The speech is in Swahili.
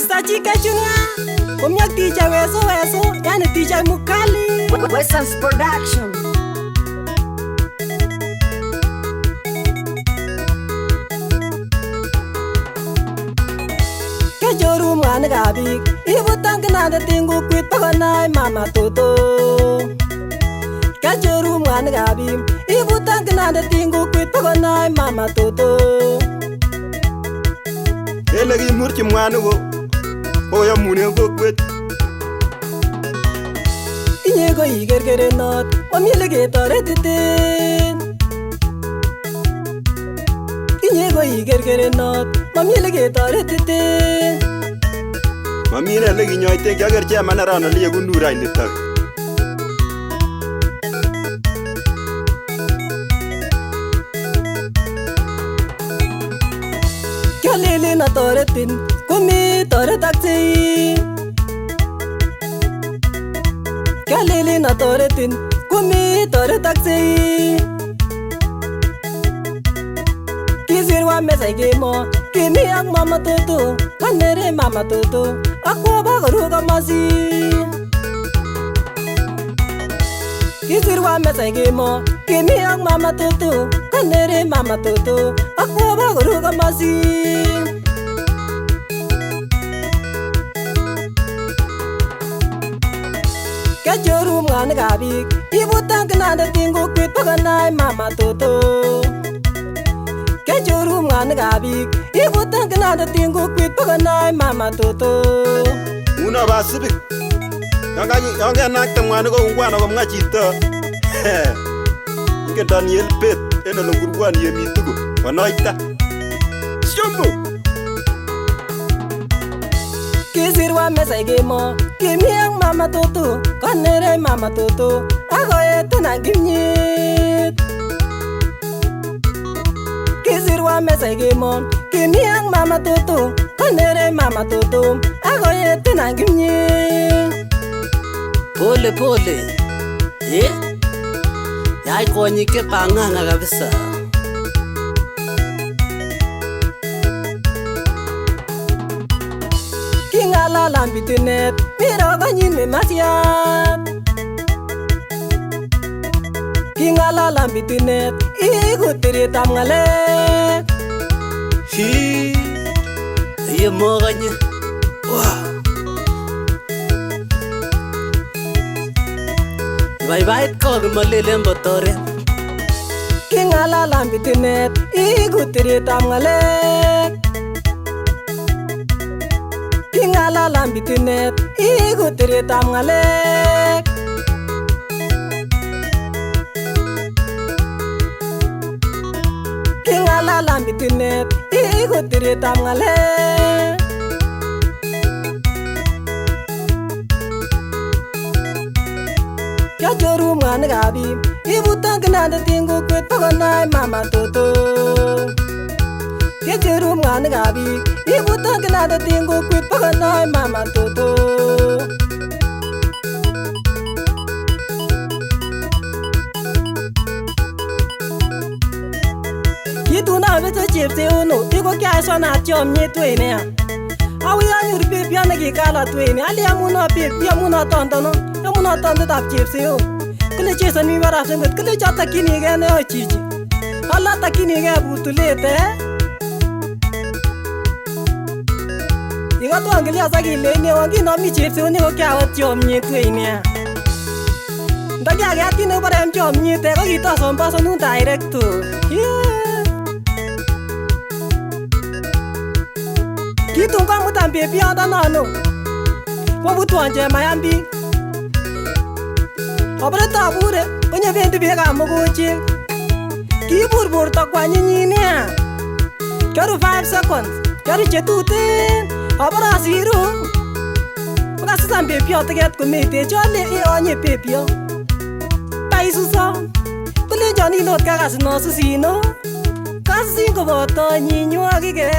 Mr. Chike Junior, kumyak DJ Weso, yani DJ Mukali. Weson's Production. Kejoru mwana gabik, ibutang kinanda tingu kwit paganay mama toto. Kejoru mwana gabik, ibutang kinanda tingu kwit paganay mama toto. Ele gi murchi mwana go, oya mune go kwit. Inye go igergere not, omile getoretiten. Inye go igergere not, omile getoretiten. Mamine le gi nyoite kyager che manara no le gunura initak. Kyalele na toretin, kumi toretakse. Kyalele na toretin, kumi toretakse. Kisirwa mesa gemo, kimi ak mama toto, kanere mama toto, akwa bagaru kamasi. Kisirwa mesa gemo, kimi ak mama toto, kanere mama toto, akwa bagaru kamasi. Kejoru mwana gabik, ibutang kinanda tingu kwit paganay mama toto. Kejoru mwana gabik, ibutang kinanda tingu kwit paganay mama toto. Una basibik. Yanga nakta mwana go ngwana go mga chito. Inge Daniel Pet, eno lungurwan yemitugo. Wanoita. Shombo. Kisirwa mesa gemo, kimi ak mama toto, kanere mama toto, agoye tena gimnyet. Kisirwa mesa gemo, kimi ak mama toto, kanere mama toto, agoye tena gimnyet. Pole pole. Yai konyike panganga kabisa. Kingalalan bitunet, miro ganyin me matiat. Kingalalan bitunet, ikutirit am ngalek. Hi. Ye moganya. Wow. Bye bye ko malele mbotore. Kingalalan bitunet, ikutirit am ngalek. Kingalalan bitunet, ikutirit am ngalek. Kingalalan bitunet, ikutirit am ngalek. Kejoru mwana gabik, ibutang kinanda tingu kwit paganay mama toto. Kejoru mwana gabik, ibutang kinanda tingu kwit paganay mama toto. Kituna beto chepse ono, iko kya sona chomnye twene. Awi anyur pepia nekikala twene, ali amuna pepia amuna tontono, amuna tonto tap chepse o. Kule chesan mi baraf sengot, kule chata kinige ne o chichi. Alla ta kinige butulete. Iko to angelia sagile ne wangi no mi chepse one ko kya wat chomnye twene. Ndagi age atine barem chomnye te ko kita somba sonu direct to. Kitung kwa mutambe piyanda nano wabutu anje mayambi Obra tabure onye vendu bega mogoche Kiburbur ta kwa nyinyine Karu 5 seconds Karu chetute Obra zero Oga sisambe piyo teget kumete Chole onye pepio Paisusa Kule joni not kagas no susino Kasi ko boto nyinyo agige